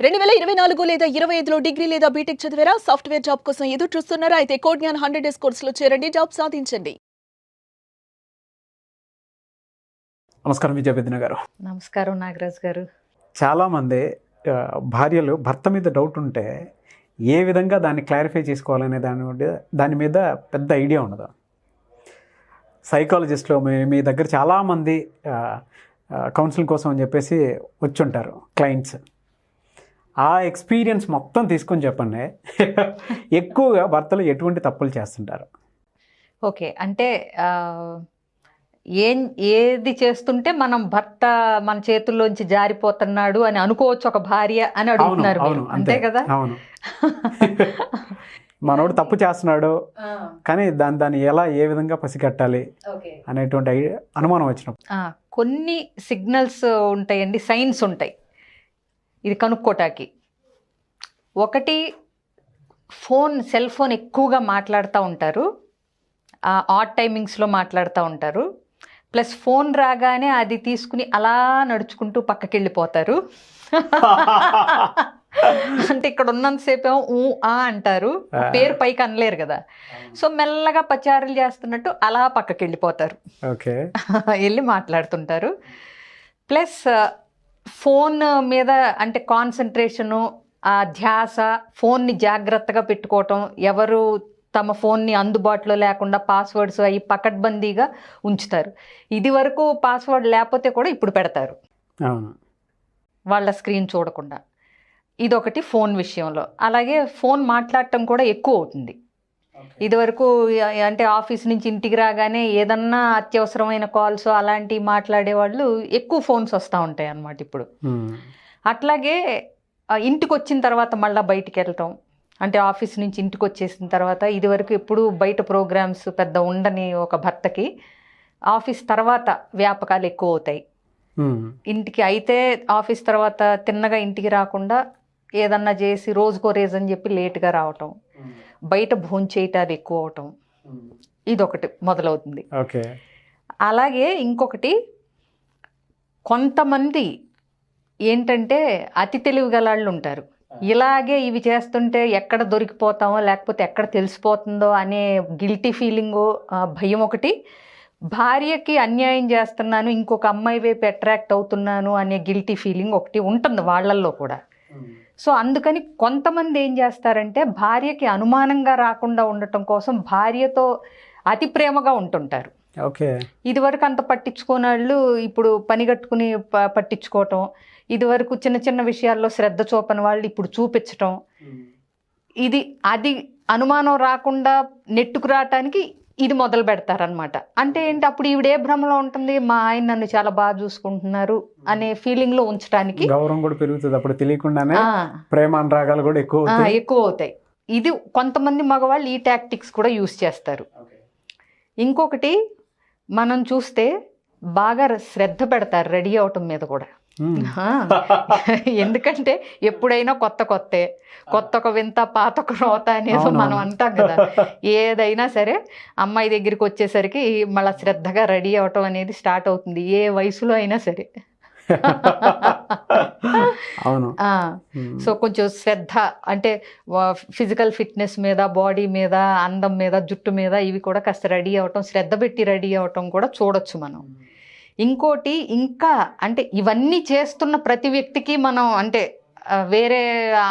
2024 లేదా 25లో డిగ్రీ లేదా బీటెక్ చదివారా? సాఫ్ట్‌వేర్ జాబ్ కోసం ఎదురు చూస్తున్నారా? అయితే కోడ్ జ్ఞాన్ 100 డేస్ కోర్సులో చేరండి, జాబ్ సాధించండి. నమస్కారం విజయవేదన గారు. నమస్కారం నాగరాజ్ గారు. చాలామంది భార్యలు భర్త మీద డౌట్ ఉంటే ఏ విధంగా దాన్ని క్లారిఫై చేసుకోవాలనే దాని మీద పెద్ద ఐడియా ఉండదు. సైకాలజిస్ట్లో మీ దగ్గర చాలామంది కౌన్సిలింగ్ కోసం అని చెప్పేసి వచ్చి ఉంటారు క్లయింట్స్. ఆ ఎక్స్పీరియన్స్ మొత్తం తీసుకొని చెప్పండి. ఎక్కువగా భర్తలు ఎటువంటి తప్పులు చేస్తుంటారు? ఓకే, అంటే ఏది చేస్తుంటే మనం భర్త మన చేతుల్లోంచి జారిపోతున్నాడు అని అనుకోవచ్చు ఒక భార్య అని అడుగుతున్నారు మీరు. అంతే కదా? అవును. మనోడు తప్పు చేస్తున్నాడు కానీ దాన్ని ఎలా ఏ విధంగా పసిగట్టాలి అనేటువంటి అనుమానం వచ్చినప్పుడు కొన్ని సిగ్నల్స్ ఉంటాయండి, సైన్స్ ఉంటాయి ఇది కనుక్కోటానికి. ఒకటి, సెల్ ఫోన్ ఎక్కువగా మాట్లాడుతూ ఉంటారు, ఆడ్ టైమింగ్స్లో మాట్లాడుతూ ఉంటారు. ప్లస్ ఫోన్ రాగానే అది తీసుకుని అలా నడుచుకుంటూ పక్కకి వెళ్ళిపోతారు. అంటే ఇక్కడ ఉన్నంతసేపు ఏమో ఊ ఆ అంటారు, పేరు పైకి అనలేరు కదా. సో మెల్లగా పచారులు చేస్తున్నట్టు అలా పక్కకి వెళ్ళిపోతారు, వెళ్ళి మాట్లాడుతుంటారు. ప్లస్ ఫోన్ మీద అంటే కాన్సన్ట్రేషను, ఆ ధ్యాస, ఫోన్ని జాగ్రత్తగా పెట్టుకోవటం, ఎవరు తమ ఫోన్ని అందుబాటులో లేకుండా పాస్వర్డ్స్ అవి పకడ్బందీగా ఉంచుతారు. ఇది వరకు పాస్వర్డ్ లేకపోతే కూడా ఇప్పుడు పెడతారు వాళ్ళ స్క్రీన్ చూడకుండా. ఇదొకటి ఫోన్ విషయంలో. అలాగే ఫోన్ మాట్లాడటం కూడా ఎక్కువ అవుతుంది. ఇదివరకు అంటే ఆఫీస్ నుంచి ఇంటికి రాగానే ఏదన్నా అత్యవసరమైన కాల్స్ అలాంటివి మాట్లాడేవాళ్ళు ఎక్కువ ఫోన్స్ వస్తూ ఉంటాయి అన్నమాట ఇప్పుడు. అట్లాగే ఇంటికి వచ్చిన తర్వాత మళ్ళీ బయటికి వెళ్ళటం, అంటే ఆఫీస్ నుంచి ఇంటికి వచ్చేసిన తర్వాత ఇదివరకు ఎప్పుడు బయట ప్రోగ్రామ్స్ పెద్ద ఉండని ఒక భర్తకి ఆఫీస్ తర్వాత వ్యాపకాలు ఎక్కువ అవుతాయి. ఇంటికి అయితే ఆఫీస్ తర్వాత తిన్నగా ఇంటికి రాకుండా ఏదన్నా చేసి రోజుకో రీజన్ చెప్పి లేట్గా రావటం, బయట భోంచేయటాలు ఎక్కువ అవటం, ఇదొకటి మొదలవుతుంది. అలాగే ఇంకొకటి, కొంతమంది ఏంటంటే అతి తెలివి గలాళ్ళు ఉంటారు. ఇలాగే ఇవి చేస్తుంటే ఎక్కడ దొరికిపోతామో లేకపోతే ఎక్కడ తెలిసిపోతుందో అనే గిల్టీ ఫీలింగు, భయం ఒకటి. భార్యకి అన్యాయం చేస్తున్నాను, ఇంకొక అమ్మాయి వైపు అట్రాక్ట్ అవుతున్నాను అనే గిల్టీ ఫీలింగ్ ఒకటి ఉంటుంది వాళ్ళల్లో కూడా. సో అందుకని కొంతమంది ఏం చేస్తారంటే భార్యకి అనుమానంగా రాకుండా ఉండటం కోసం భార్యతో అతి ప్రేమగా ఉంటుంటారు. ఇదివరకు అంత పట్టించుకోని వాళ్ళు ఇప్పుడు పనిగట్టుకుని పట్టించుకోవటం, ఇదివరకు చిన్న చిన్న విషయాల్లో శ్రద్ధ చూపని వాళ్ళు ఇప్పుడు చూపించటం, అది అనుమానం రాకుండా నెట్టుకు రావటానికి ఇది మొదలు పెడతారనమాట. అంటే ఏంటి, అప్పుడు ఈవిడే భ్రమలో ఉంటుంది, మా ఆయన నన్ను చాలా బాగా చూసుకుంటున్నారు అనే ఫీలింగ్ లో ఉంచడానికి గౌరవం కూడా పెరుగుతుంది. అప్పుడు తెలియకుండానే ప్రేమ అనురాగాలు కూడా ఎక్కువ అవుతాయి. ఇది కొంతమంది మగవాళ్ళు ఈ టాక్టిక్స్ కూడా యూస్ చేస్తారు. ఇంకొకటి, మనం చూస్తే బాగా శ్రద్ధ పెడతారు రెడీ అవటం మీద కూడా. ఎందుకంటే ఎప్పుడైనా కొత్త ఒక వింత పాత ఒక రోత అనేది మనం అంటాం కదా. ఏదైనా సరే అమ్మాయి దగ్గరికి వచ్చేసరికి మళ్ళీ శ్రద్ధగా రెడీ అవటం అనేది స్టార్ట్ అవుతుంది, ఏ వయసులో అయినా సరే. సో కొంచెం శ్రద్ధ అంటే ఫిజికల్ ఫిట్నెస్ మీద, బాడీ మీద, అందం మీద, జుట్టు మీద ఇవి కూడా కాస్త రెడీ అవటం, శ్రద్ధ పెట్టి రెడీ అవటం కూడా చూడొచ్చు మనం. ఇంకోటి, ఇంకా అంటే ఇవన్నీ చేస్తున్న ప్రతి వ్యక్తికి మనం అంటే వేరే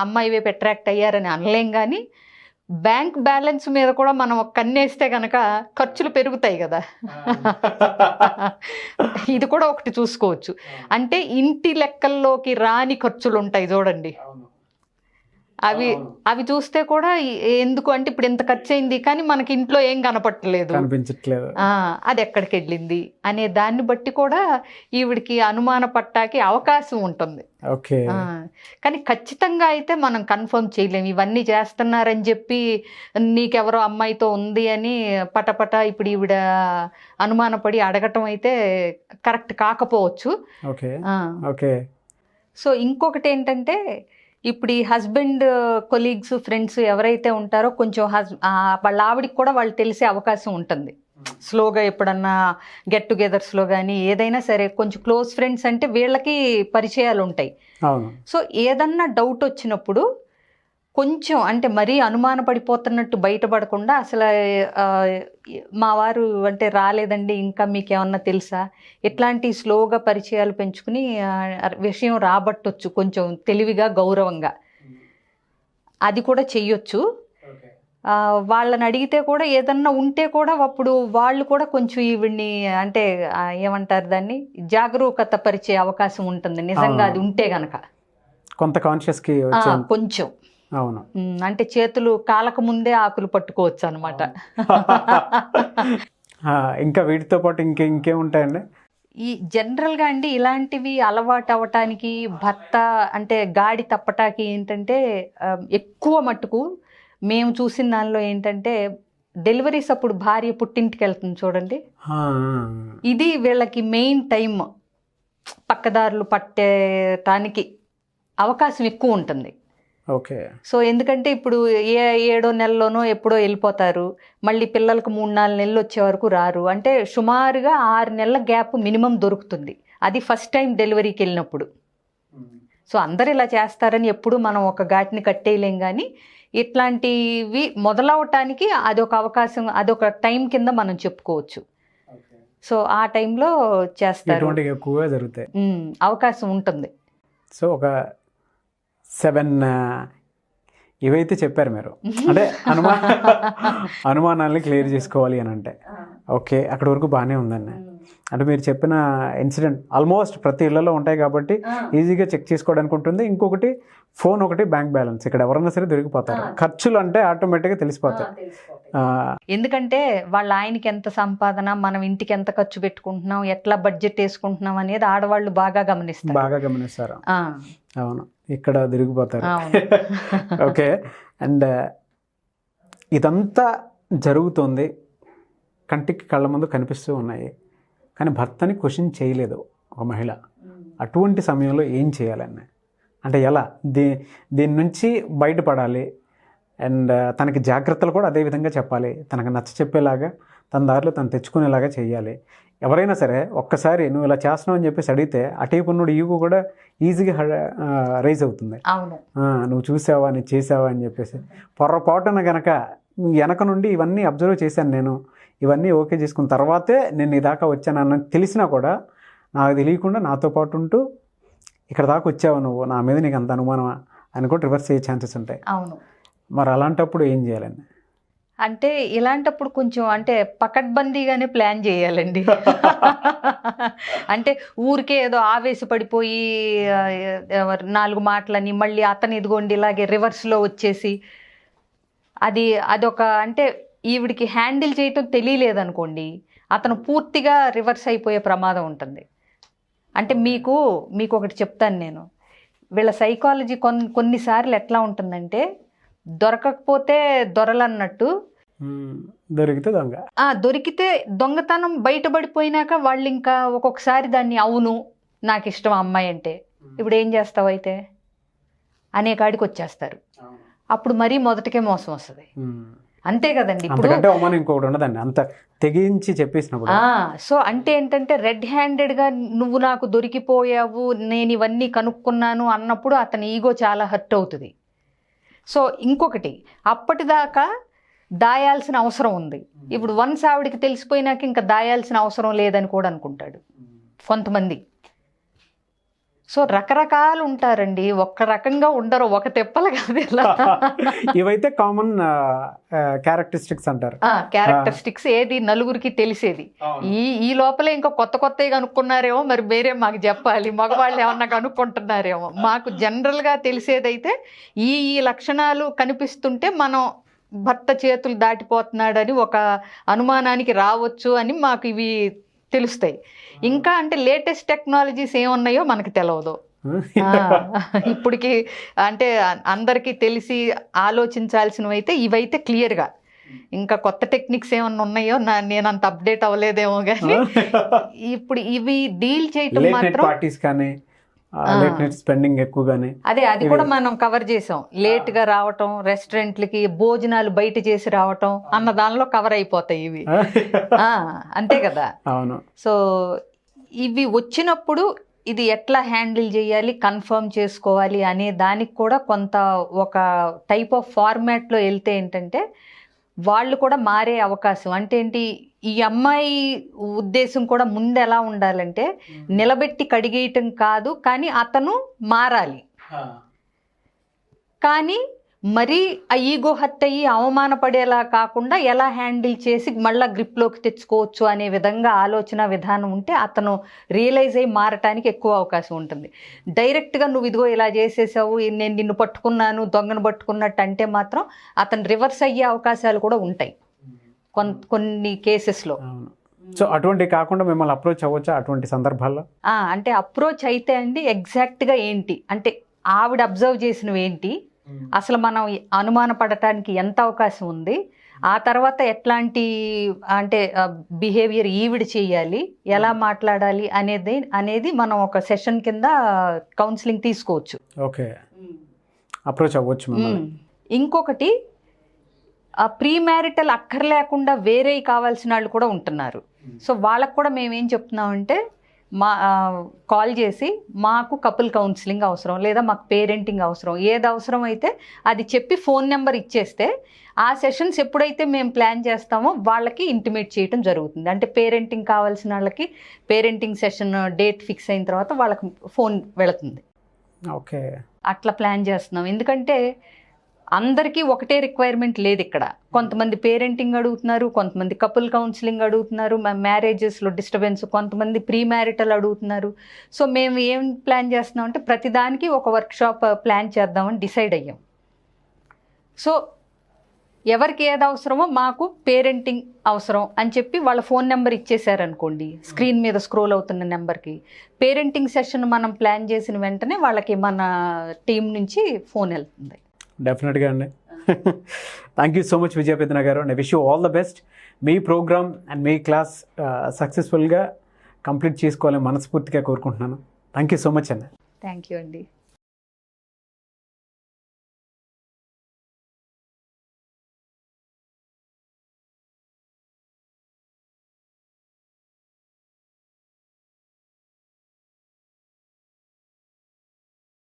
అమ్మాయి వైపు అట్రాక్ట్ అయ్యారని అనలేం, కానీ బ్యాంక్ బ్యాలెన్స్ మీద కూడా మనం ఒక కన్నేస్తే కనుక ఖర్చులు పెరుగుతాయి కదా. ఇది కూడా ఒకటి చూసుకోవచ్చు. అంటే ఇంటి లెక్కల్లోకి రాని ఖర్చులు ఉంటాయి చూడండి, అవి చూస్తే కూడా ఎందుకు అంటే ఇప్పుడు ఎంత ఖర్చు అయింది కానీ మనకి ఇంట్లో ఏం కనపట్టలేదు, అది ఎక్కడికి వెళ్ళింది అనే దాన్ని బట్టి కూడా ఈవిడికి అనుమాన పట్టాకి అవకాశం ఉంటుంది. కానీ ఖచ్చితంగా అయితే మనం కన్ఫర్మ్ చేయలేము. ఇవన్నీ చేస్తున్నారని చెప్పి నీకెవరో అమ్మాయితో ఉంది అని పటపట ఇప్పుడు ఈవిడ అనుమానపడి అడగటం అయితే కరెక్ట్ కాకపోవచ్చు. సో ఇంకొకటి ఏంటంటే, ఇప్పుడు ఈ హస్బెండ్ కొలీగ్స్, ఫ్రెండ్స్ ఎవరైతే ఉంటారో కొంచెం వాళ్ళ ఆవిడికి కూడా వాళ్ళు తెలిసే అవకాశం ఉంటుంది. స్లోగా ఎప్పుడన్నా గెట్ టుగెదర్స్లో కానీ ఏదైనా సరే కొంచెం క్లోజ్ ఫ్రెండ్స్ అంటే వీళ్ళకి పరిచయాలు ఉంటాయి. అవును. సో ఏదన్నా డౌట్ వచ్చినప్పుడు కొంచెం అంటే మరీ అనుమాన పడిపోతున్నట్టు బయటపడకుండా అసలు మా వారు అంటే రాలేదండి ఇంకా మీకు ఏమన్నా తెలుసా, ఇట్లాంటి స్లోగా పరిచయాలు పెంచుకుని విషయం రాబట్టొచ్చు కొంచెం తెలివిగా గౌరవంగా. అది కూడా చెయ్యొచ్చు. వాళ్ళని అడిగితే కూడా ఏదన్నా ఉంటే కూడా అప్పుడు వాళ్ళు కూడా కొంచెం ఈవిడ్ని అంటే ఏమంటారు దాన్ని జాగరూకత పరిచే అవకాశం ఉంటుంది నిజంగా అది ఉంటే గనక. కొంత కాన్షియస్కి కొంచెం అవును. అంటే చేతులు కాలక ముందే ఆకులు పట్టుకోవచ్చు అనమాట. ఇంకా వీటితో పాటు ఇంకేముంటాయండి? ఈ జనరల్గా అండి ఇలాంటివి అలవాటు అవ్వటానికి భర్త అంటే గాడి తప్పటానికి ఏంటంటే ఎక్కువ మట్టుకు మేము చూసిన దానిలో ఏంటంటే డెలివరీస్ అప్పుడు భార్య పుట్టింటికి వెళ్తుంది చూడండి, ఇది వీళ్ళకి మెయిన్ టైం. పక్కదారులు పట్టేటానికి అవకాశం ఎక్కువ ఉంటుంది. ఓకే. సో ఎందుకంటే ఇప్పుడు 7వ నెలలోనో ఎప్పుడో వెళ్ళిపోతారు, మళ్ళీ పిల్లలకు 3-4 నెలలు వచ్చే వరకు రారు. అంటే సుమారుగా 6 నెలల గ్యాప్ మినిమం దొరుకుతుంది, అది ఫస్ట్ టైం డెలివరీకి వెళ్ళినప్పుడు. సో అందరు ఇలా చేస్తారని ఎప్పుడు మనం ఒక ఘాటిని కట్టేయలేం, కానీ ఇట్లాంటివి మొదలవటానికి అదొక అవకాశం, అదొక టైం కింద మనం చెప్పుకోవచ్చు. సో ఆ టైంలో చేస్తారు, ఎక్కువగా జరుగుతాయి, అవకాశం ఉంటుంది. సో ఒక 7 ఇవైతే చెప్పారు మీరు, అంటే అనుమానాలని క్లియర్ చేసుకోవాలి అని అంటే ఓకే, అక్కడి వరకు బాగానే ఉందండి. అంటే మీరు చెప్పిన ఇన్సిడెంట్ ఆల్మోస్ట్ ప్రతి ఇళ్లలో ఉంటాయి కాబట్టి ఈజీగా చెక్ చేసుకోవడానికి ఉంటుంది. ఇంకొకటి ఫోన్, ఒకటి బ్యాంక్ బ్యాలెన్స్, ఇక్కడ ఎవరన్నా సరే దొరికిపోతారు. ఖర్చులు అంటే ఆటోమేటిక్గా తెలిసిపోతాయి. ఎందుకంటే వాళ్ళ ఆయనకి ఎంత సంపాదన, మనం ఇంటికి ఎంత ఖర్చు పెట్టుకుంటున్నాం, ఎట్లా బడ్జెట్ వేసుకుంటున్నాం అనేది ఆడవాళ్ళు బాగా గమనిస్తారు. అవును, ఇక్కడ దొరికిపోతారు. ఓకే. అండ్ ఇదంతా జరుగుతుంది, కంటికి కళ్ళ ముందు కనిపిస్తూ ఉన్నాయి, కానీ భర్తని క్వశ్చన్ చేయలేదు ఒక మహిళ. అటువంటి సమయంలో ఏం చేయాలని, అంటే ఎలా దీని నుంచి బయటపడాలి, అండ్ తనకి జాగ్రత్తలు కూడా అదే విధంగా చెప్పాలి, తనకు నచ్చ చెప్పేలాగా తన దారిలో తను తెచ్చుకునేలాగా చేయాలి. ఎవరైనా సరే ఒక్కసారి నువ్వు ఇలా చేస్తున్నావు అని చెప్పేసి అడిగితే అటేపు ఉన్నోడు ఈగో కూడా ఈజీగా రైజ్ అవుతుంది. నువ్వు చూసావా, నువ్వు చేసావా అని చెప్పేసి. పొరపాటున గనక వెనక నుండి ఇవన్నీ అబ్జర్వ్ చేశాను నేను, ఇవన్నీ ఓకే చేసుకున్న తర్వాతే నేను ఈ దాకా వచ్చానన్న తెలిసినా కూడా నాకు తెలియకుండా నాతో పాటు ఉంటూ ఇక్కడ దాకా వచ్చావు నువ్వు, నా మీద నీకు అంత అనుమానమా అని కూడా రివర్స్ అయ్యే ఛాన్సెస్ ఉంటాయి. అవును. మరి అలాంటప్పుడు ఏం చేయాలండి? అంటే ఇలాంటప్పుడు కొంచెం అంటే పకడ్బందీగానే ప్లాన్ చేయాలండి. అంటే ఊరికే ఏదో ఆవేశపడిపోయి 4 మాటలని మళ్ళీ అతను ఇదిగోండి ఇలాగే రివర్స్లో వచ్చేసి అదొక అంటే ఈవిడికి హ్యాండిల్ చేయటం తెలియలేదనుకోండి, అతను పూర్తిగా రివర్స్ అయిపోయే ప్రమాదం ఉంటుంది. అంటే మీకు ఒకటి చెప్తాను నేను, వీళ్ళ సైకాలజీ కొన్నిసార్లు ఎట్లా ఉంటుందంటే దొరకకపోతే దొరలన్నట్టు, దొరికితే దొంగతనం బయటపడిపోయినాక వాళ్ళు ఇంకా ఒక్కొక్కసారి దాన్ని అవును నాకు ఇష్టం అమ్మాయి అంటే ఇప్పుడు ఏం చేస్తావు అయితే అనే కాడికి వచ్చేస్తారు. అప్పుడు మరీ మొదటికే మోసం వస్తుంది. అంతే కదండి. ఇంకొకటి ఉండదండి అంత తెగించి చెప్పేసినప్పుడు. సో అంటే ఏంటంటే రెడ్ హ్యాండెడ్గా నువ్వు నాకు దొరికిపోయావు, నేను ఇవన్నీ కనుక్కున్నాను అన్నప్పుడు అతని ఈగో చాలా హర్ట్ అవుతుంది. సో ఇంకొకటి, అప్పటిదాకా దాయాల్సిన అవసరం ఉంది, ఇప్పుడు వన్స్ ఆవిడికి తెలిసిపోయినాక ఇంకా దాయాల్సిన అవసరం లేదని కూడా అనుకుంటాడు కొంతమంది. సో రకరకాలు ఉంటారండి, ఒక్క రకంగా ఉండరు, ఒక తెప్పలు కాదు. ఇలా ఇవైతే కామన్ క్యారెక్టరిస్టిక్స్ అంటారు. క్యారెక్టరిస్టిక్స్ ఏది నలుగురికి తెలిసేది. ఈ లోపలే ఇంకా కొత్తవి కనుక్కున్నారేమో, మరి వేరే మాకు చెప్పాలి, మగవాళ్ళు ఏమన్నా కనుక్కుంటున్నారేమో. మాకు జనరల్గా తెలిసేదైతే ఈ లక్షణాలు కనిపిస్తుంటే మనం భర్త చేతులు దాటిపోతున్నాడని ఒక అనుమానానికి రావచ్చు అని మాకు ఇవి తెలుస్తాయి. ఇంకా అంటే లేటెస్ట్ టెక్నాలజీస్ ఏమున్నాయో మనకు తెలియదు. ఇప్పటికి అంటే అందరికీ తెలిసి ఆలోచించాల్సినవి అయితే ఇవైతే క్లియర్గా, ఇంకా కొత్త టెక్నిక్స్ ఏమన్నా ఉన్నాయో నేను అంత అప్డేట్ అవ్వలేదేమో, కానీ ఇప్పుడు ఇవి డీల్ చేయటం మాత్రం లేట్ నైట్ స్పెండింగ్ ఎక్కువగానే. అదే అది కూడా మనం కవర్ చేసాం. లేట్ గా రావటం, రెస్టారెంట్లకి భోజనాలు బయట చేసి రావటం అన్న దానిలో కవర్ అయిపోతాయి ఇవి. అంతే కదా. అవును. సో ఇవి వచ్చినప్పుడు ఇది ఎట్లా హ్యాండిల్ చేయాలి, కన్ఫర్మ్ చేసుకోవాలి అనే దానికి కూడా కొంత ఒక టైప్ ఆఫ్ ఫార్మాట్లో వెళ్తే ఏంటంటే వాళ్ళు కూడా మారే అవకాశం. అంటే ఏంటి, ఈ అమ్మాయి ఉద్దేశం కూడా ముందు ఎలా ఉండాలంటే నిలబెట్టి కడిగేయటం కాదు, కానీ అతను మారాలి. కానీ మరీ ఆ ఈగో హర్ట్ అయ్యి అవమానపడేలా కాకుండా ఎలా హ్యాండిల్ చేసి మళ్ళీ గ్రిప్లోకి తెచ్చుకోవచ్చు అనే విధంగా ఆలోచన విధానం ఉంటే అతను రియలైజ్ అయ్యి మారటానికి ఎక్కువ అవకాశం ఉంటుంది. డైరెక్ట్గా నువ్వు ఇదిగో ఇలా చేసేసావు, నేను నిన్ను పట్టుకున్నాను, దొంగను పట్టుకున్నట్టు అంటే మాత్రం అతను రివర్స్ అయ్యే అవకాశాలు కూడా ఉంటాయి కొన్ని కేసెస్లో. సో అటువంటి కాకుండా మిమ్మల్ని అప్రోచ్ అవ్వచ్చా అటువంటి సందర్భాల్లో? అంటే అప్రోచ్ అయితే అండి ఎగ్జాక్ట్గా ఏంటి అంటే ఆవిడ అబ్జర్వ్ చేసినవి ఏంటి, అసలు మనం అనుమాన పడటానికి ఎంత అవకాశం ఉంది, ఆ తర్వాత ఎట్లాంటి అంటే బిహేవియర్ ఈవిడ చేయాలి, ఎలా మాట్లాడాలి అనేది మనం ఒక సెషన్ కింద కౌన్సిలింగ్ తీసుకోవచ్చు. ఓకే, అప్రోచ్ అవ్వచ్చు. ఇంకొకటి ప్రీ మ్యారిటల్ అక్కర్లేకుండా వేరే కావాల్సిన వాళ్ళు కూడా ఉంటున్నారు. సో వాళ్ళకు కూడా మేమేం చెప్తున్నామంటే కాల్ చేసి మాకు కపుల్ కౌన్సిలింగ్ అవసరం, లేదా మాకు పేరెంటింగ్ అవసరం, ఏది అవసరం అయితే అది చెప్పి ఫోన్ నెంబర్ ఇచ్చేస్తే ఆ సెషన్స్ ఎప్పుడైతే మేము ప్లాన్ చేస్తామో వాళ్ళకి ఇంటిమేట్ చేయడం జరుగుతుంది. అంటే పేరెంటింగ్ కావాల్సిన వాళ్ళకి పేరెంటింగ్ సెషన్ డేట్ ఫిక్స్ అయిన తర్వాత వాళ్ళకి ఫోన్ వెళుతుంది. ఓకే, అట్లా ప్లాన్ చేస్తున్నాం. ఎందుకంటే అందరికీ ఒకటే రిక్వైర్మెంట్ లేదు ఇక్కడ. కొంతమంది పేరెంటింగ్ అడుగుతున్నారు, కొంతమంది కపుల్ కౌన్సిలింగ్ అడుగుతున్నారు, మ్యారేజెస్లో డిస్టర్బెన్స్, కొంతమంది ప్రీ మ్యారిటల్ అడుగుతున్నారు. సో మేము ఏం ప్లాన్ చేస్తున్నాం అంటే ప్రతిదానికి ఒక వర్క్షాప్ ప్లాన్ చేద్దామని డిసైడ్ అయ్యాం. సో ఎవరికి ఏది అవసరమో మాకు పేరెంటింగ్ అవసరం అని చెప్పి వాళ్ళ ఫోన్ నెంబర్ ఇచ్చేసారనుకోండి, స్క్రీన్ మీద స్క్రోల్ అవుతున్న నెంబర్కి పేరెంటింగ్ సెషన్ మనం ప్లాన్ చేసిన వెంటనే వాళ్ళకి మన టీం నుంచి ఫోన్ వెళ్తుంది. డెఫినెట్గా అండి. థ్యాంక్ యూ సో మచ్ విజయపేదన గారు. I wish you all the best. మీ ప్రోగ్రామ్ అండ్ మీ క్లాస్ సక్సెస్ఫుల్గా కంప్లీట్ చేసుకోవాలని మనస్ఫూర్తిగా కోరుకుంటున్నాను. థ్యాంక్ యూ సో మచ్ అండి. థ్యాంక్ యూ అండి.